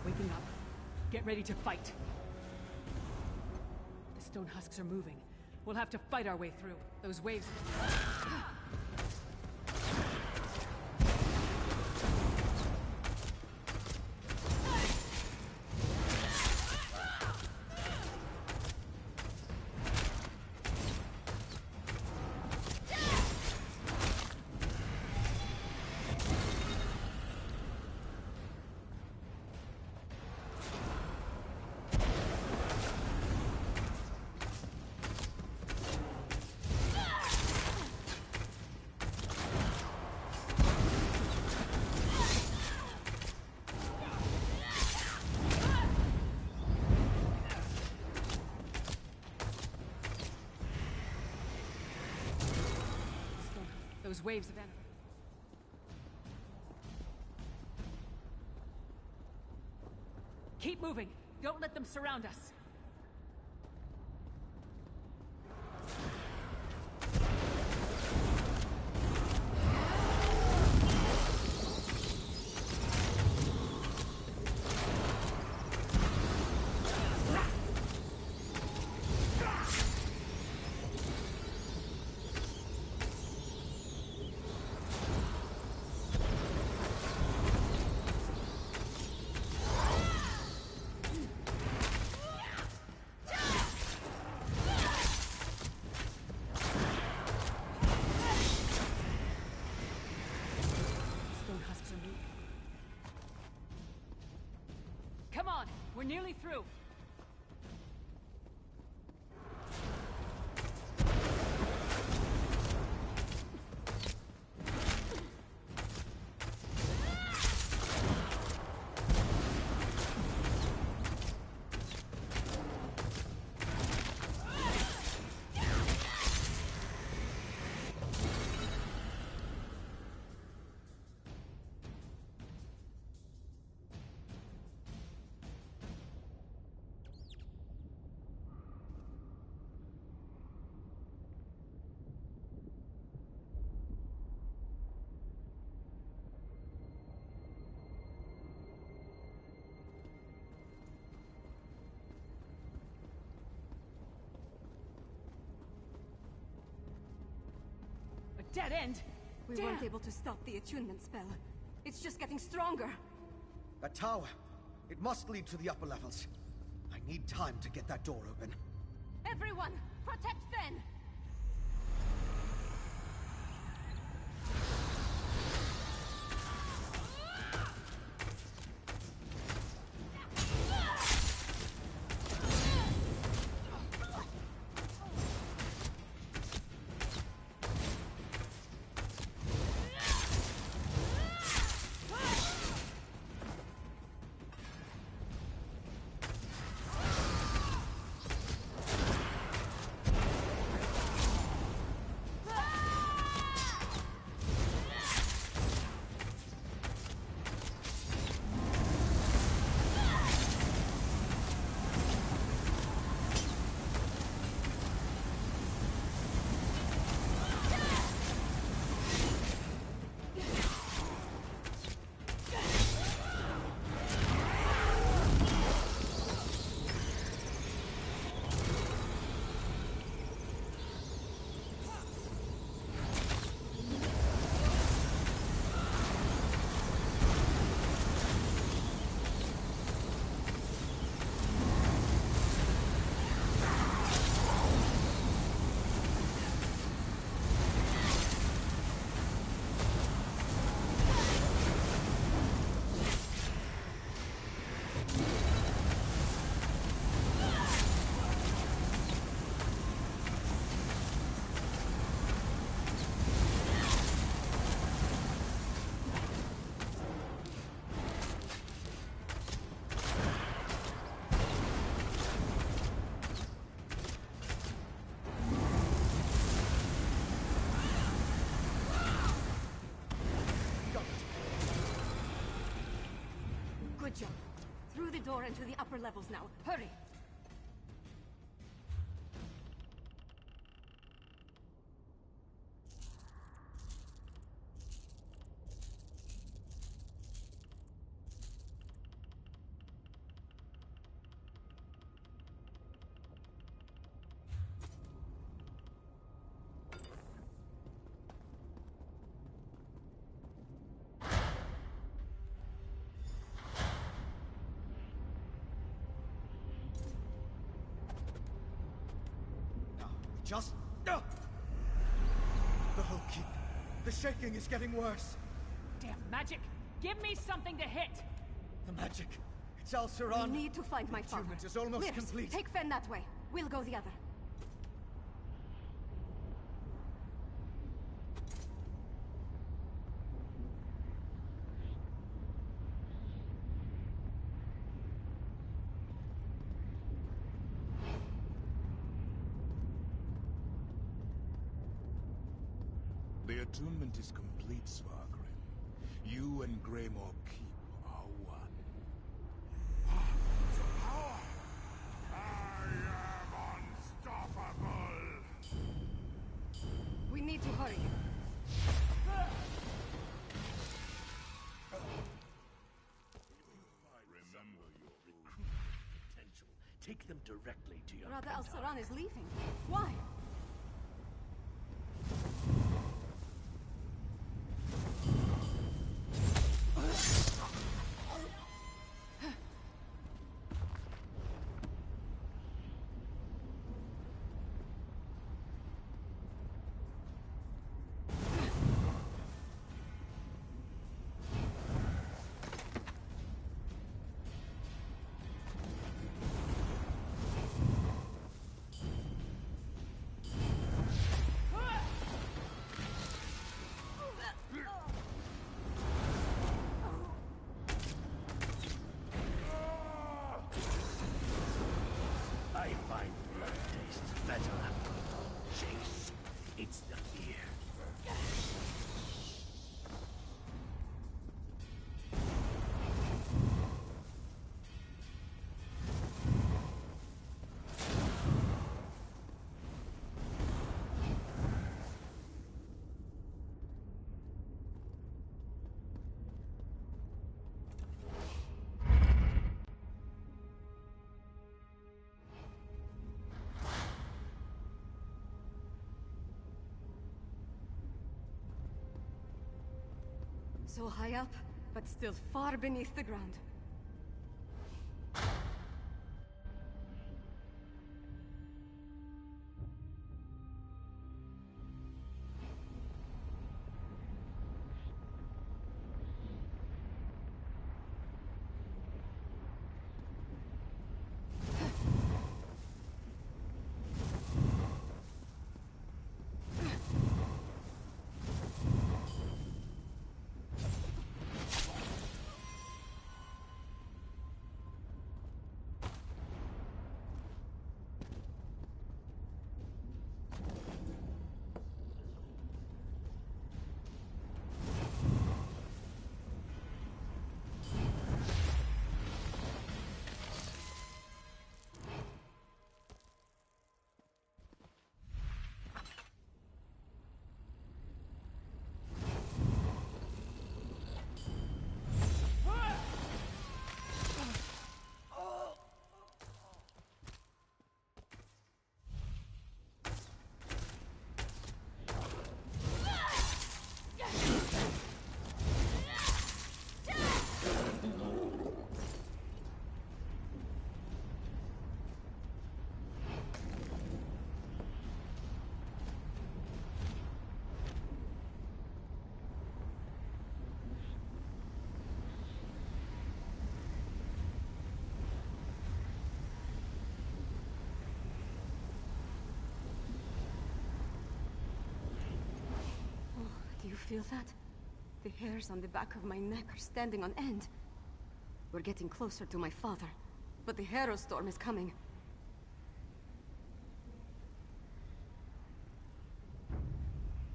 Waking up. Get ready to fight. The stone husks are moving. We'll have to fight our way through. Those waves... Those waves of energy. Keep moving. Don't let them surround us. Come on, we're nearly through. Dead end? We weren't able to stop the attunement spell. It's just getting stronger. That tower. It must lead to the upper levels. I need time to get that door open. Everyone, protect Fen! Good job. Through the door into the upper levels now. Hurry! Just... The whole keep. The shaking is getting worse. Damn magic! Give me something to hit! The magic. It's Al-Saran. We need to find my father. Attunement is almost Lives, complete. Take Fen that way. We'll go the other. The attunement is complete, Svargrim. You and Greymoor keep are one. I am unstoppable! We need to hurry. Remember your potential. Take them directly to your Brother mentor. Al-Saran is leaving. Why? I find blood tastes better after a chase. It's the fear. So high up, but still far beneath the ground. Do you feel that? The hairs on the back of my neck are standing on end. We're getting closer to my father, but the Hero Storm is coming.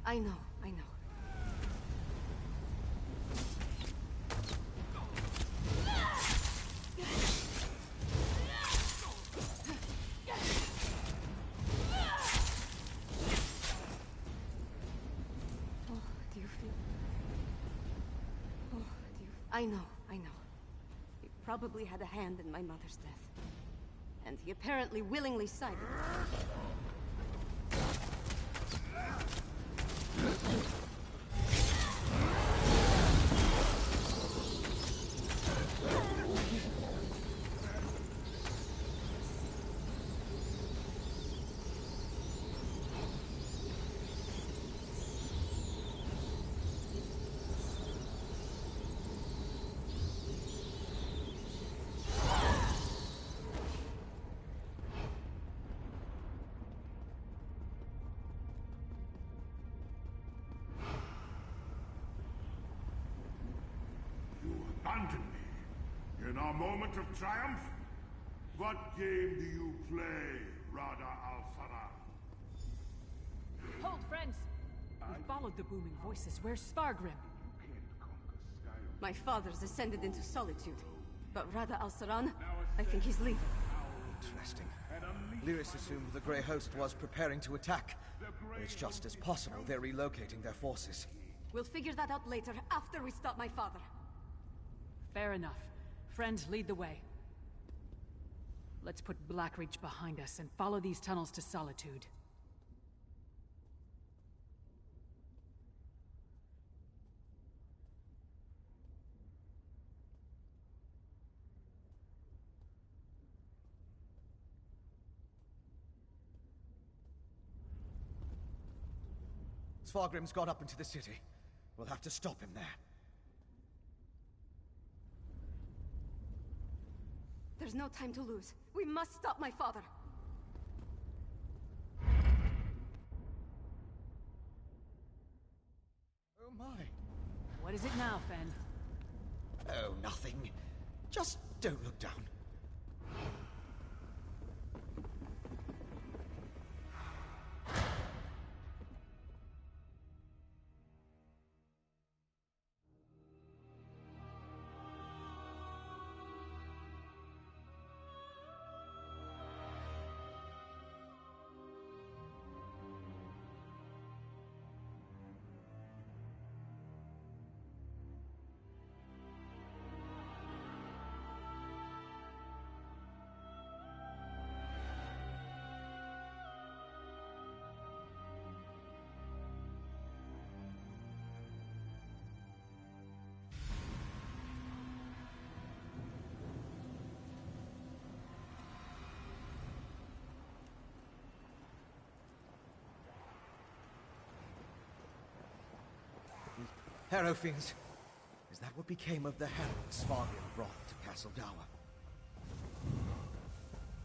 I know, I know. I know, I know. He probably had a hand in my mother's death. And he apparently willingly sided. In our moment of triumph? What game do you play, Rada al-Farah? Hold, friends! We followed the booming voices. Where's Svargrim? My father's ascended into solitude. But Rada al-Saran, I think he's leaving. Interesting. Lyris assumed the Grey Host was preparing to attack. It's just as possible they're relocating their forces. We'll figure that out later, after we stop my father. Fair enough. Friend, lead the way. Let's put Blackreach behind us and follow these tunnels to Solitude. Svargrim's got up into the city. We'll have to stop him there. There's no time to lose. We must stop my father. Oh my. What is it now, Fen? Oh, nothing. Just don't look down. Harrow Fiends. Is that what became of the herald Svargrim brought to Castle Dower?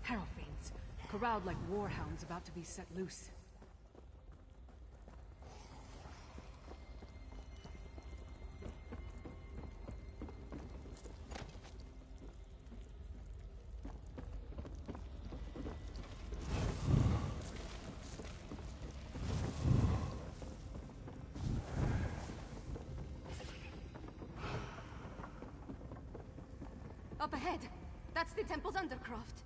Harrow Fiends. Corralled like warhounds about to be set loose. Up ahead! That's the temple's undercroft.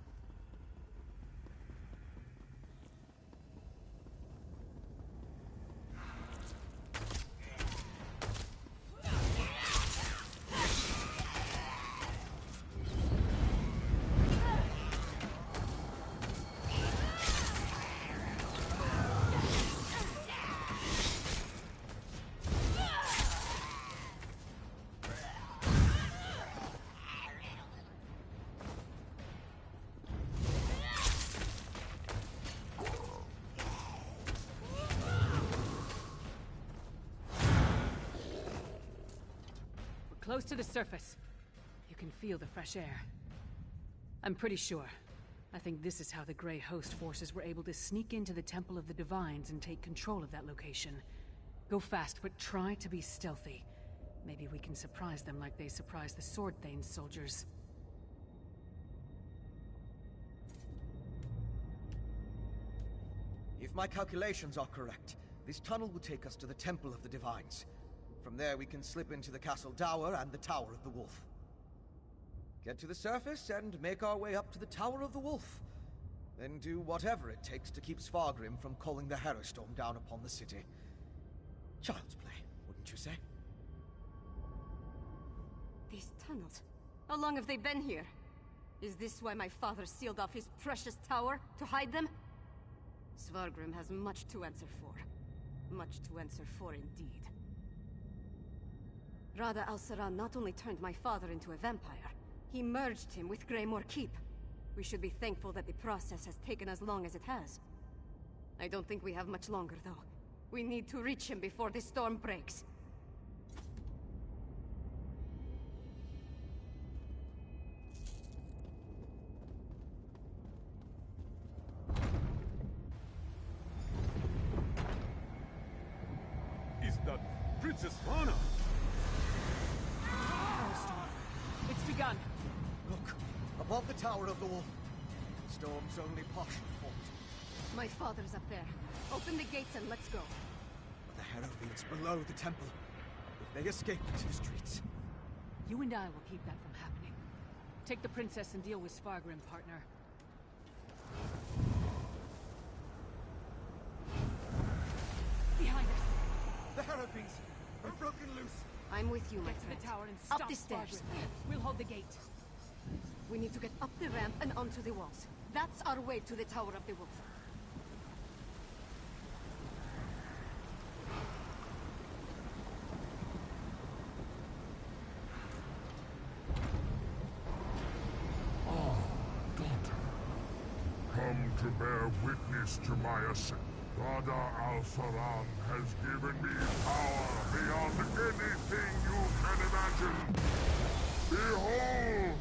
Close to the surface. You can feel the fresh air. I'm pretty sure. I think this is how the Grey Host forces were able to sneak into the Temple of the Divines and take control of that location. Go fast, but try to be stealthy. Maybe we can surprise them like they surprised the Sword Thane's soldiers. If my calculations are correct, this tunnel will take us to the Temple of the Divines. From there we can slip into the Castle Dower and the Tower of the Wolf. Get to the surface and make our way up to the Tower of the Wolf. Then do whatever it takes to keep Svargrim from calling the Harrowstorm down upon the city. Child's play, wouldn't you say? These tunnels. How long have they been here? Is this why my father sealed off his precious tower? To hide them? Svargrim has much to answer for. Much to answer for indeed. Rada al-Saran not only turned my father into a vampire, he merged him with Greymoor Keep. We should be thankful that the process has taken as long as it has. I don't think we have much longer, though. We need to reach him before the storm breaks. Is that Princess Rana? Harrowstorm. It's begun. above the Tower of the Wolf. The storm's only partially formed. My father's up there. Open the gates and let's go. But the Hierophants below the temple. If they escape into the streets... You and I will keep that from happening. Take the princess and deal with Svargrim, partner. Behind us! The Hierophants are broken loose! I'm with you, my Get to friend. the tower and stop Up the stairs. Svargrim. We'll hold the gate. We need to get up the ramp and onto the walls. That's our way to the Tower of the Wolf. Come to bear witness to my ascent. Radha al-Faran has given me power beyond anything you can imagine. Behold!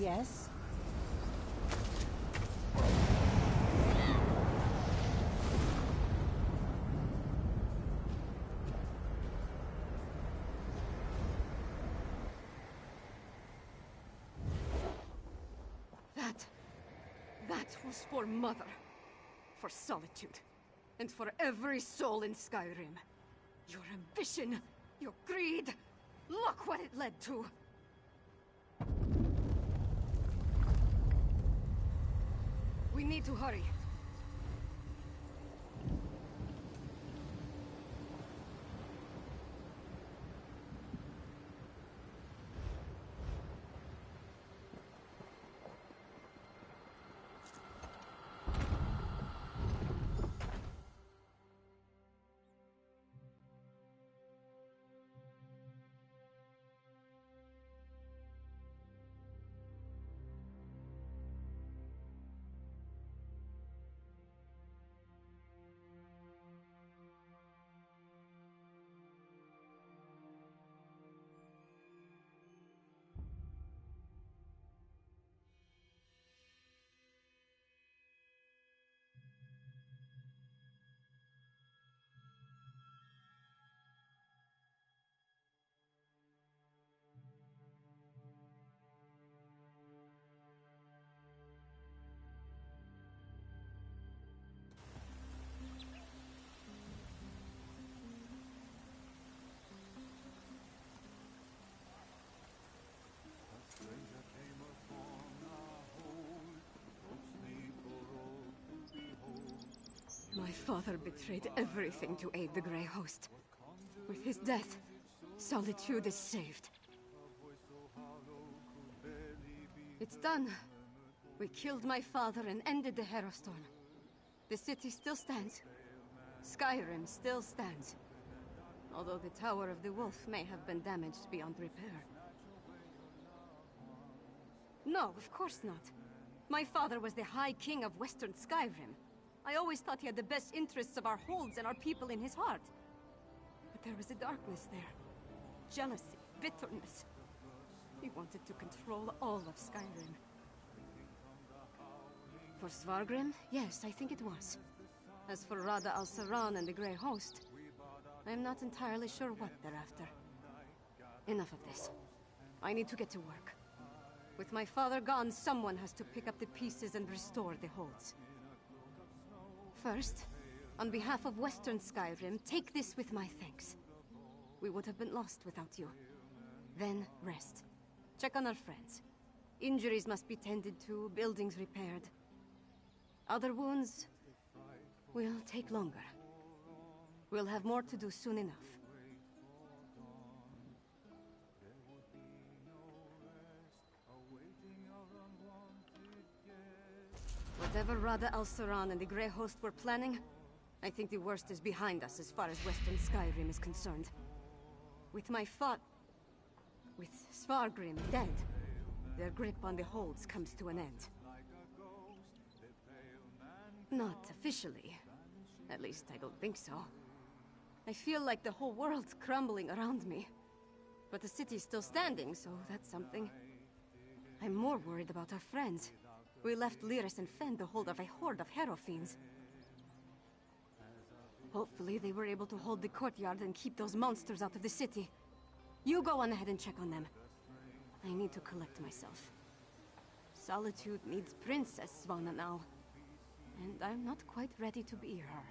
Yes? That was for Mother. For Solitude. And for every soul in Skyrim. Your ambition, your greed, look what it led to. We need to hurry. My father betrayed everything to aid the Grey Host. With his death, Solitude is saved. It's done. We killed my father and ended the Herostorm. The city still stands. Skyrim still stands. Although the Tower of the Wolf may have been damaged beyond repair. No, of course not. My father was the High King of Western Skyrim. I always thought he had the best interests of our holds and our people in his heart. But there was a darkness there. Jealousy, bitterness. He wanted to control all of Skyrim. For Svargrim, yes, I think it was. As for Rada al-Saran and the Grey Host, I am not entirely sure what they're after. Enough of this. I need to get to work. With my father gone, someone has to pick up the pieces and restore the holds. First, on behalf of Western Skyrim, take this with my thanks. We would have been lost without you. Then, rest. Check on our friends. Injuries must be tended to, buildings repaired. Other wounds will take longer. We'll have more to do soon enough. Whatever Rada al-Saran and the Grey Host were planning, I think the worst is behind us as far as Western Skyrim is concerned. With Svargrim dead, their grip on the holds comes to an end. Not officially. At least I don't think so. I feel like the whole world's crumbling around me. But the city's still standing, so that's something. I'm more worried about our friends. We left Lyris and Fen to hold of a horde of Hero fiends. Hopefully they were able to hold the courtyard and keep those monsters out of the city. You go on ahead and check on them. I need to collect myself. Solitude needs Princess Svanna now. And I'm not quite ready to be her.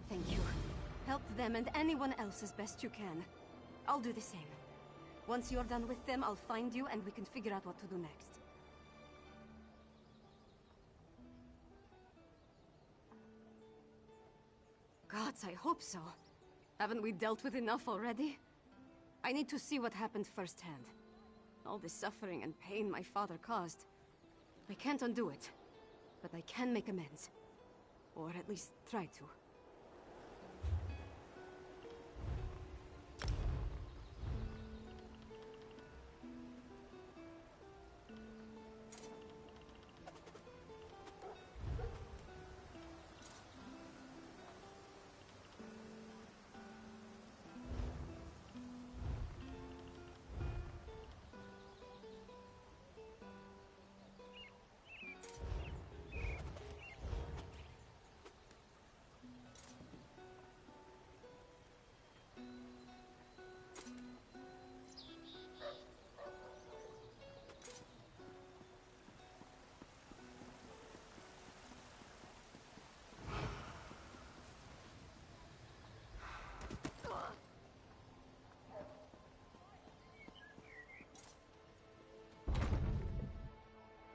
Thank you. Help them and anyone else as best you can. I'll do the same. Once you're done with them, I'll find you and we can figure out what to do next. Gods, I hope so. Haven't we dealt with enough already? I need to see what happened firsthand. All the suffering and pain my father caused. I can't undo it, but I can make amends. Or at least try to.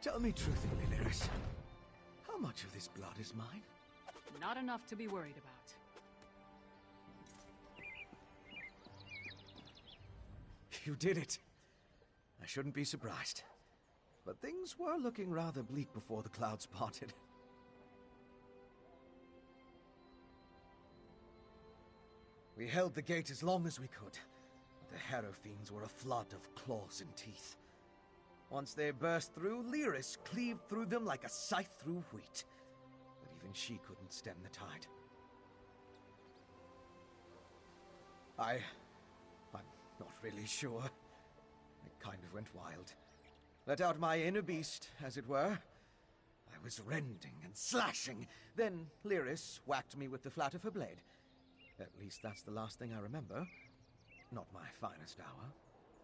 Tell me truthfully, Lyris. How much of this blood is mine? Not enough to be worried about. You did it. I shouldn't be surprised. But things were looking rather bleak before the clouds parted. We held the gate as long as we could. The Harrow Fiends were a flood of claws and teeth. Once they burst through, Lyris cleaved through them like a scythe through wheat. But even she couldn't stem the tide. I'm not really sure. I kind of went wild. Let out my inner beast, as it were. I was rending and slashing. Then Lyris whacked me with the flat of her blade. At least that's the last thing I remember. Not my finest hour,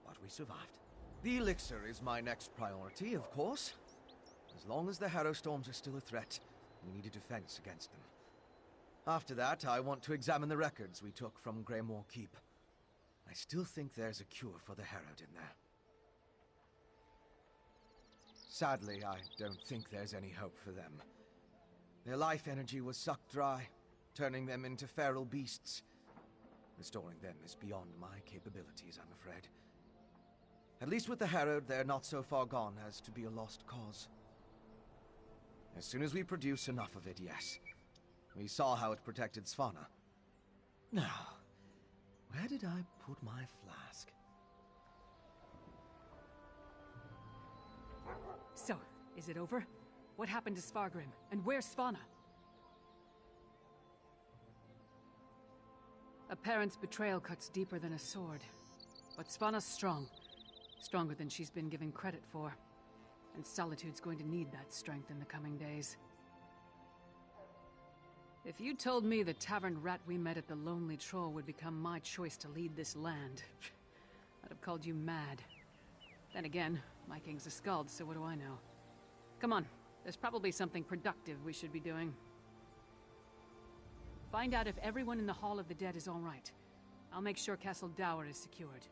but we survived. The elixir is my next priority, of course. As long as the Harrow Storms are still a threat, we need a defense against them. After that, I want to examine the records we took from Greymoor Keep. I still think there's a cure for the Herod in there. Sadly, I don't think there's any hope for them. Their life energy was sucked dry, turning them into feral beasts. Restoring them is beyond my capabilities, I'm afraid. At least with the Herod, they're not so far gone as to be a lost cause. As soon as we produce enough of it, yes. We saw how it protected Svanna. Now, where did I put my flask? So, is it over? What happened to Svargrim? And where's Svanna? A parent's betrayal cuts deeper than a sword. But Svanna's strong. Stronger than she's been given credit for. And Solitude's going to need that strength in the coming days. If you told me the tavern rat we met at the Lonely Troll would become my choice to lead this land, I'd have called you mad. Then again, my king's a skald, so what do I know? Come on, there's probably something productive we should be doing. Find out if everyone in the Hall of the Dead is all right. I'll make sure Castle Dower is secured.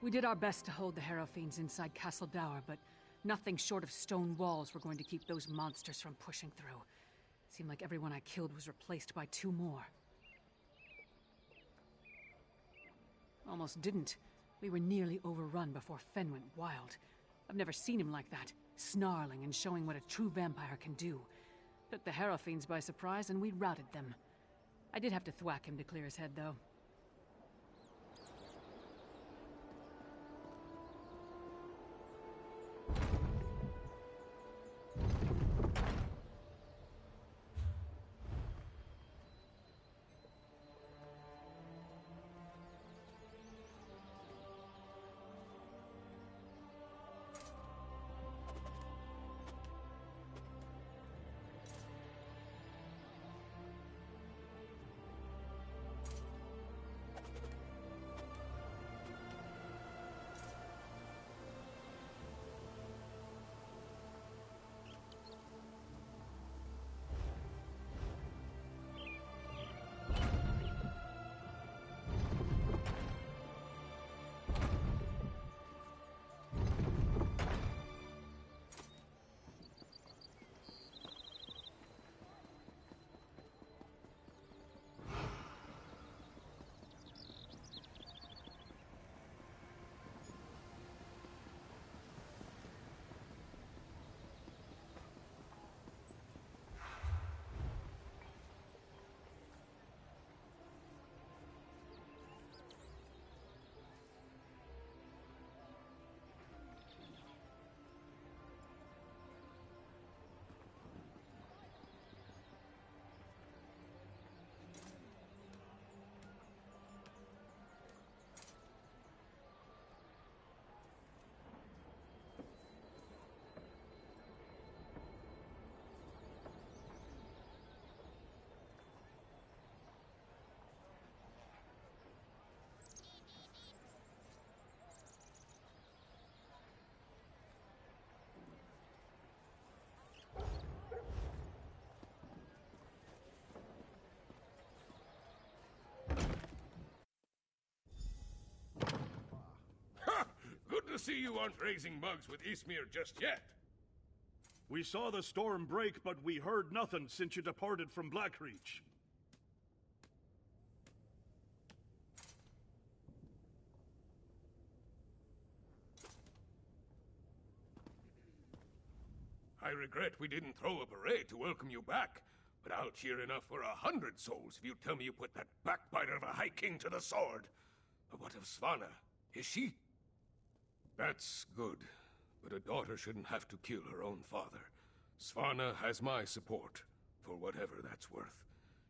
We did our best to hold the Harrow Fiends inside Castle Dower, but nothing short of stone walls were going to keep those monsters from pushing through. Seemed like everyone I killed was replaced by 2 more. Almost didn't. We were nearly overrun before Fen went wild. I've never seen him like that, snarling and showing what a true vampire can do. Took the Harrow Fiends by surprise and we routed them. I did have to thwack him to clear his head, though. to see you aren't raising mugs with Ysmir just yet. We saw the storm break, but we heard nothing since you departed from Blackreach. I regret we didn't throw a parade to welcome you back, but I'll cheer enough for 100 souls if you tell me you put that backbiter of a High King to the sword. But what of Svanna? Is she? That's good, but a daughter shouldn't have to kill her own father. Svanna has my support, for whatever that's worth.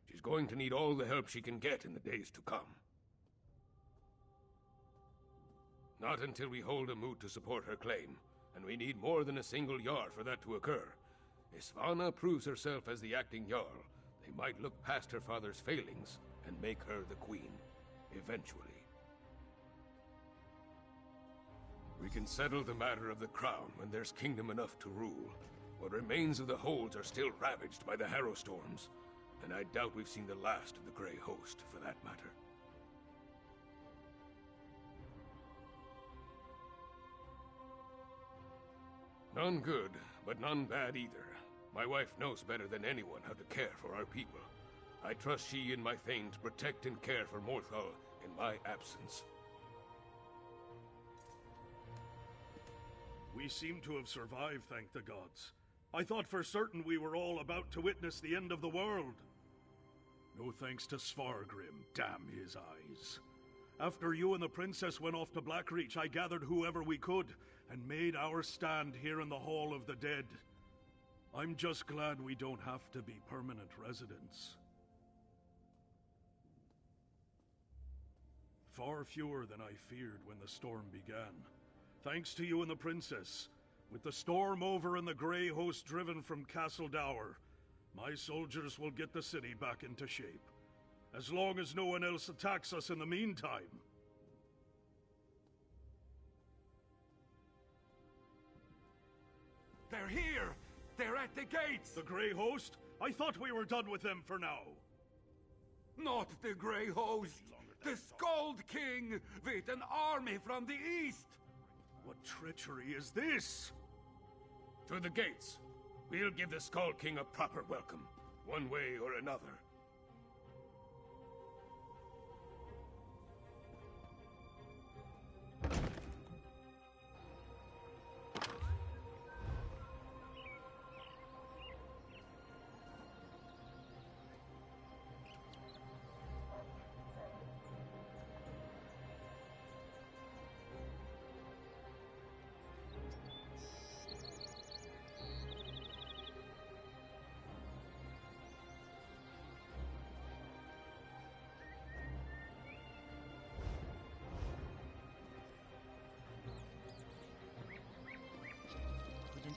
She's going to need all the help she can get in the days to come. Not until we hold a moot to support her claim, and we need more than a single Jarl for that to occur. If Svanna proves herself as the acting Jarl, they might look past her father's failings and make her the queen, eventually. We can settle the matter of the crown when there's kingdom enough to rule. What remains of the holds are still ravaged by the Harrow storms, and I doubt we've seen the last of the Grey Host, for that matter. None good, but none bad either. My wife knows better than anyone how to care for our people. I trust she and my Thane to protect and care for Morthal in my absence. We seem to have survived, thank the gods. I thought for certain we were all about to witness the end of the world. No thanks to Svargrim, damn his eyes. After you and the princess went off to Blackreach, I gathered whoever we could, and made our stand here in the Hall of the Dead. I'm just glad we don't have to be permanent residents. Far fewer than I feared when the storm began. Thanks to you and the princess. With the storm over and the Grey Host driven from Castle Dower, my soldiers will get the city back into shape. As long as no one else attacks us in the meantime. They're here! They're at the gates! The Grey Host? I thought we were done with them for now. Not the Grey Host! The Skald King with an army from the east! What treachery is this? To the gates. We'll give the Skald King a proper welcome, one way or another.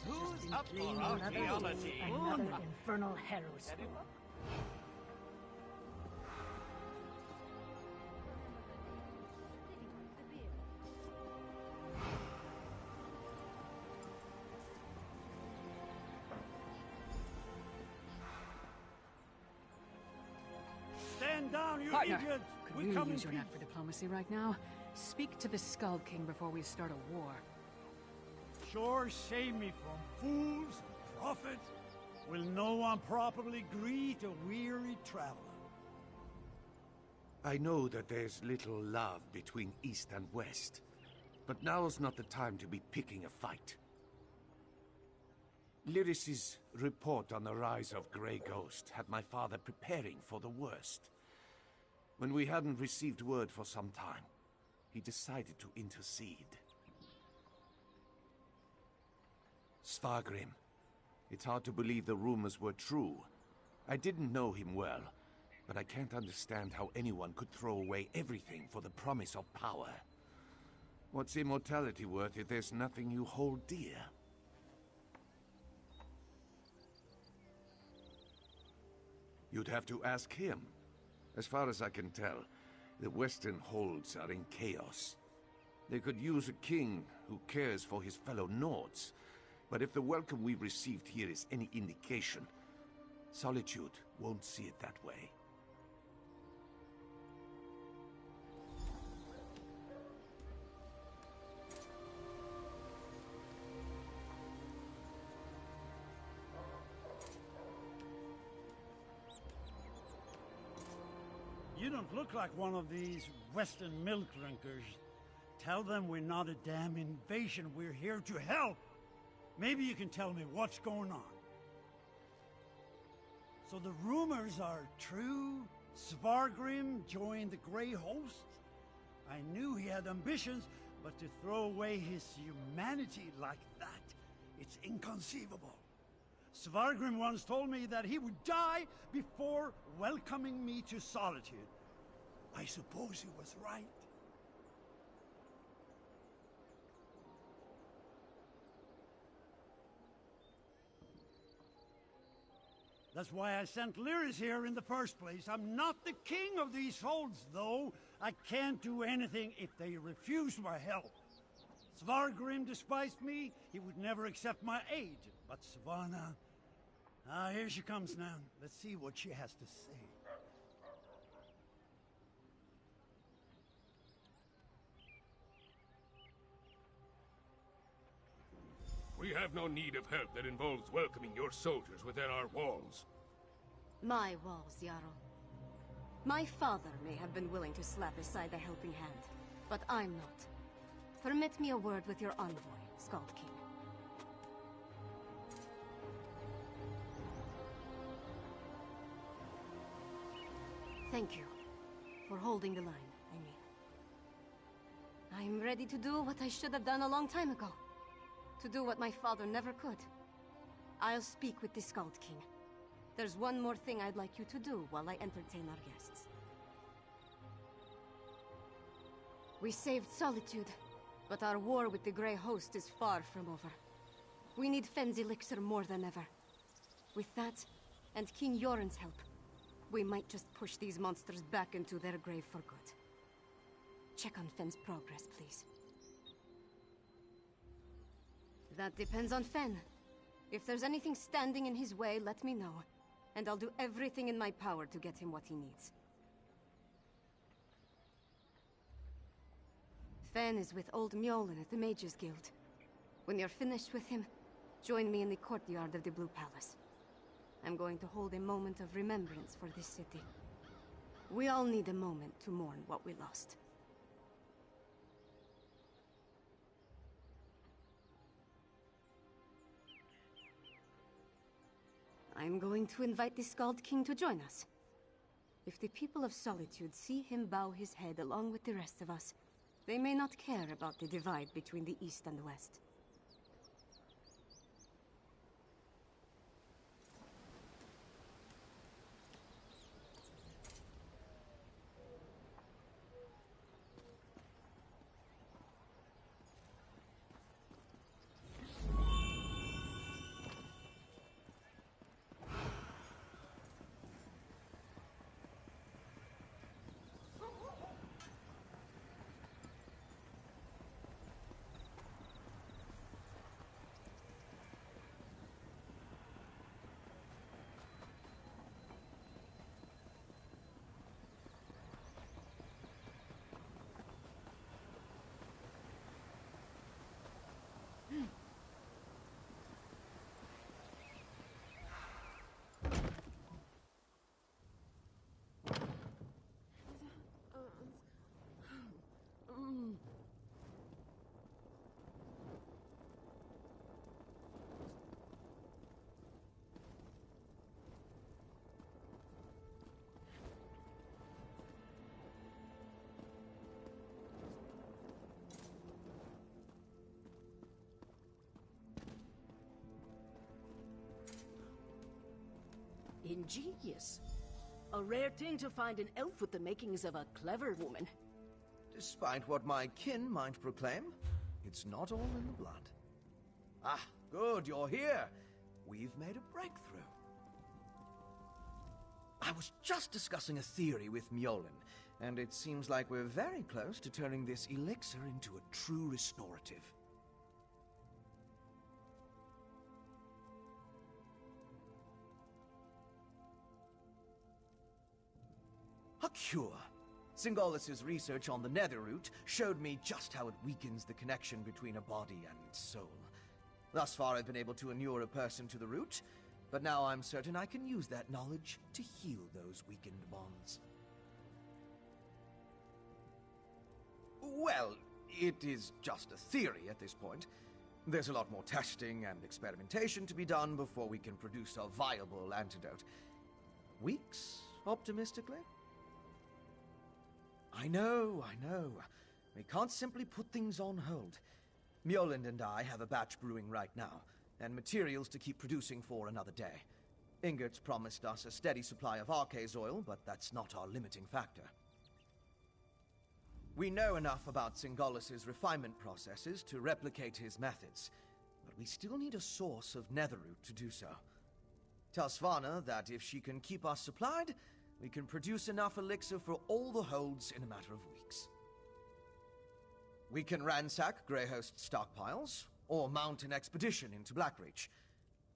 Who's up for archaeology? Another infernal heroes. Stand down, you Partner, idiots! could We really come in use your peace. knack for diplomacy right now. Speak to the Skald King before we start a war. Sure save me from fools and prophets. Will no one properly greet a weary traveler? I know that there's little love between East and West, but now's not the time to be picking a fight. Lyris's report on the rise of Grey Ghost had my father preparing for the worst. When we hadn't received word for some time, he decided to intercede. Svargrim. It's hard to believe the rumors were true. I didn't know him well, but I can't understand how anyone could throw away everything for the promise of power. What's immortality worth if there's nothing you hold dear? You'd have to ask him. As far as I can tell, the Western holds are in chaos. They could use a king who cares for his fellow Nords. But if the welcome we've received here is any indication, Solitude won't see it that way. You don't look like one of these Western milk drinkers. Tell them we're not a damn invasion, we're here to help. Maybe you can tell me what's going on. So the rumors are true? Svargrim joined the Grey Host? I knew he had ambitions, but to throw away his humanity like that, it's inconceivable. Svargrim once told me that he would die before welcoming me to solitude. I suppose he was right. That's why I sent Lyris here in the first place. I'm not the king of these holds, though. I can't do anything if they refuse my help. Svargrim despised me. He would never accept my aid. But Svanna... here she comes now. Let's see what she has to say. We have no need of help that involves welcoming your soldiers within our walls. My walls, Jarl. My father may have been willing to slap aside a helping hand, but I'm not. Permit me a word with your envoy, Skald King. Thank you for holding the line, I'm ready to do what I should have done a long time ago. To do what my father never could. I'll speak with the Skald King. There's one more thing I'd like you to do while I entertain our guests. We saved Solitude, but our war with the Grey Host is far from over. We need Fenn's elixir more than ever. With that, and King Yoren's help, we might just push these monsters back into their grave for good. Check on Fenn's progress, please. That depends on Fenn. If there's anything standing in his way, let me know, and I'll do everything in my power to get him what he needs. Fenn is with old Mjolnir at the Mages Guild. When you're finished with him, join me in the courtyard of the Blue Palace. I'm going to hold a moment of remembrance for this city. We all need a moment to mourn what we lost. I'm going to invite the Skald King to join us. If the people of Solitude see him bow his head along with the rest of us, they may not care about the divide between the East and the West. Ingenious. A rare thing to find an elf with the makings of a clever woman. Despite what my kin might proclaim, it's not all in the blood. Ah, good, you're here. We've made a breakthrough. I was just discussing a theory with Mjolnir, and it seems like we're very close to turning this elixir into a true restorative. A cure. Singolis's research on the nether root showed me just how it weakens the connection between a body and soul. Thus far I've been able to inure a person to the root, but now I'm certain I can use that knowledge to heal those weakened bonds. it is just a theory at this point. There's a lot more testing and experimentation to be done before we can produce a viable antidote. Weeks, optimistically? I know. We can't simply put things on hold. Mjolnir and I have a batch brewing right now, and materials to keep producing for another day. Ingert's promised us a steady supply of Arcase oil, but that's not our limiting factor. We know enough about Singolus's refinement processes to replicate his methods, but we still need a source of netherroot to do so. Tell Svanna that if she can keep us supplied, we can produce enough elixir for all the holds in a matter of weeks. We can ransack Greyhost's stockpiles, or mount an expedition into Blackreach.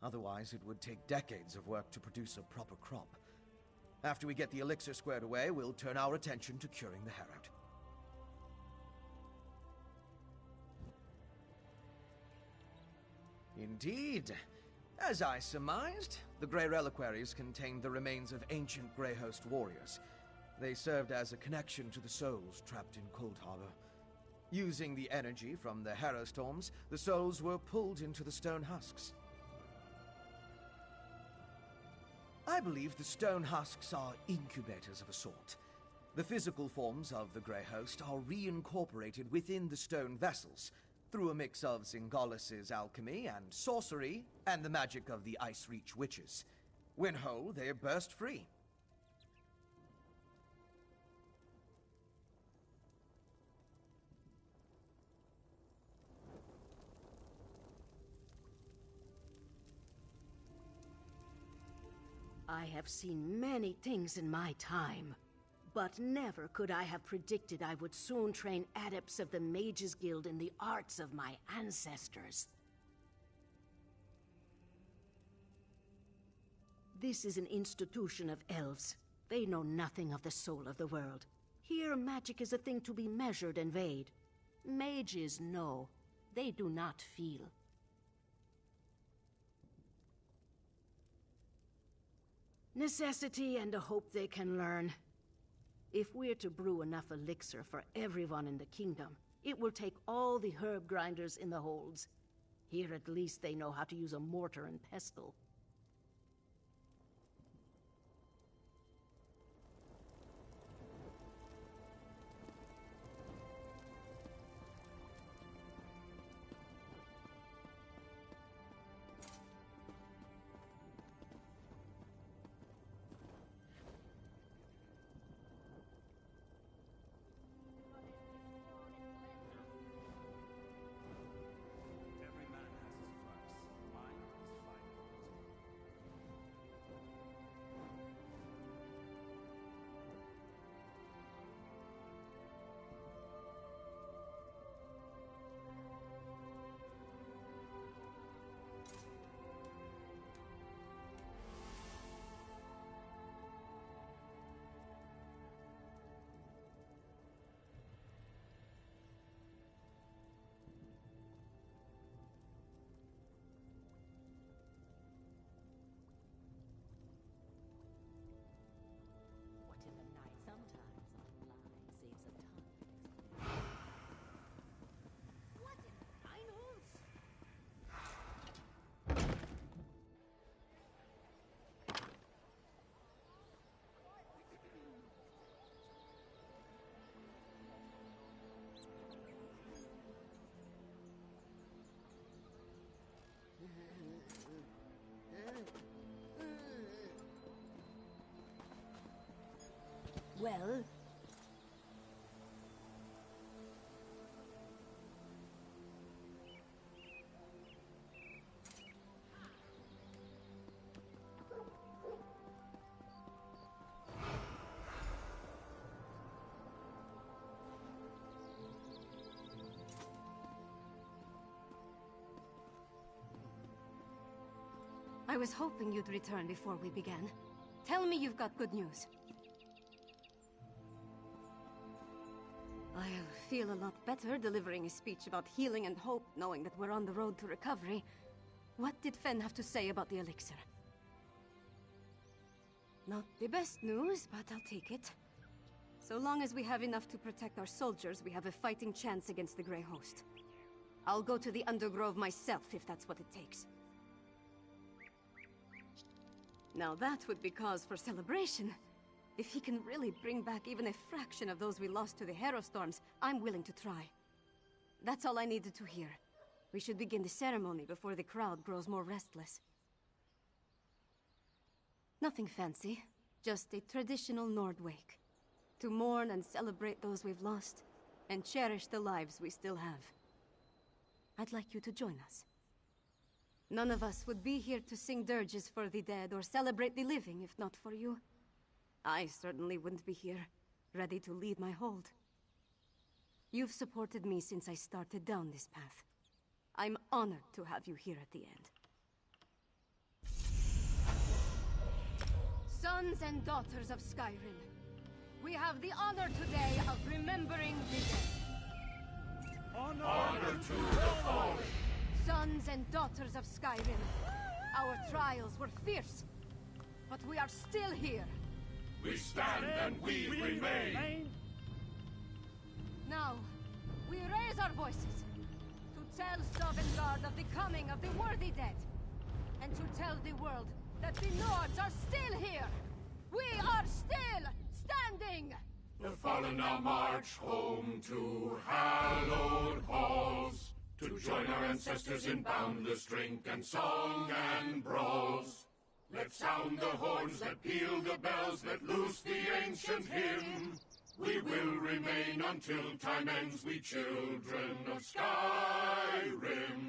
Otherwise, it would take decades of work to produce a proper crop. After we get the elixir squared away, we'll turn our attention to curing the Herald. Indeed. As I surmised, the Grey Reliquaries contained the remains of ancient Greyhost warriors. They served as a connection to the souls trapped in Cold Harbor. Using the energy from the Harrow Storms, the souls were pulled into the stone husks. I believe the stone husks are incubators of a sort. The physical forms of the Grey Host are reincorporated within the stone vessels, through a mix of Singolus's alchemy and sorcery, and the magic of the Ice Reach witches. When whole, they burst free. I have seen many things in my time, but never could I have predicted I would soon train adepts of the Mages Guild in the arts of my ancestors. This is an institution of elves. They know nothing of the soul of the world. Here, magic is a thing to be measured and weighed. Mages know. They do not feel. Necessity and a hope they can learn. If we're to brew enough elixir for everyone in the kingdom, it will take all the herb grinders in the holds. Here at least they know how to use a mortar and pestle. Well... I was hoping you'd return before we began. Tell me you've got good news. I'll feel a lot better delivering a speech about healing and hope, knowing that we're on the road to recovery. What did Fen have to say about the elixir? Not the best news, but I'll take it. So long as we have enough to protect our soldiers, we have a fighting chance against the Grey Host. I'll go to the Undergrove myself, if that's what it takes. Now that would be cause for celebration. If he can really bring back even a fraction of those we lost to the Harrowstorms, I'm willing to try. That's all I needed to hear. We should begin the ceremony before the crowd grows more restless. Nothing fancy, just a traditional Nord wake. To mourn and celebrate those we've lost, and cherish the lives we still have. I'd like you to join us. None of us would be here to sing dirges for the dead or celebrate the living if not for you. I certainly wouldn't be here, ready to lead my hold. You've supported me since I started down this path. I'm honored to have you here at the end. Sons and daughters of Skyrim, we have the honor today of remembering the dead. Honor to the fallen! Sons and daughters of Skyrim, our trials were fierce, but we are still here. We stand and we remain! Now, we raise our voices to tell Sovngarde of the coming of the worthy dead, and to tell the world that the Nords are still here! We are still standing! The fallen now march home to hallowed halls, to join our ancestors in boundless drink and song and brawls. Let's sound the horns, let peal the bells, let loose the ancient hymn. We will remain until time ends, we children of Skyrim.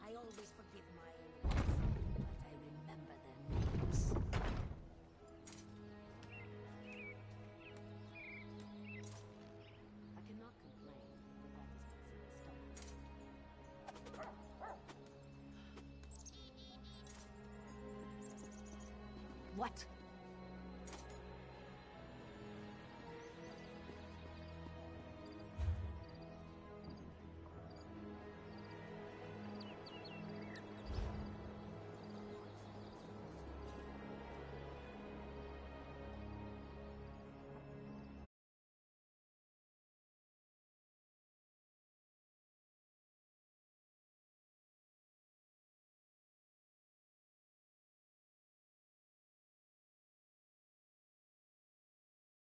I always forgive my enemies, but I remember their names. I cannot complain. The bandits can see the stomach. What?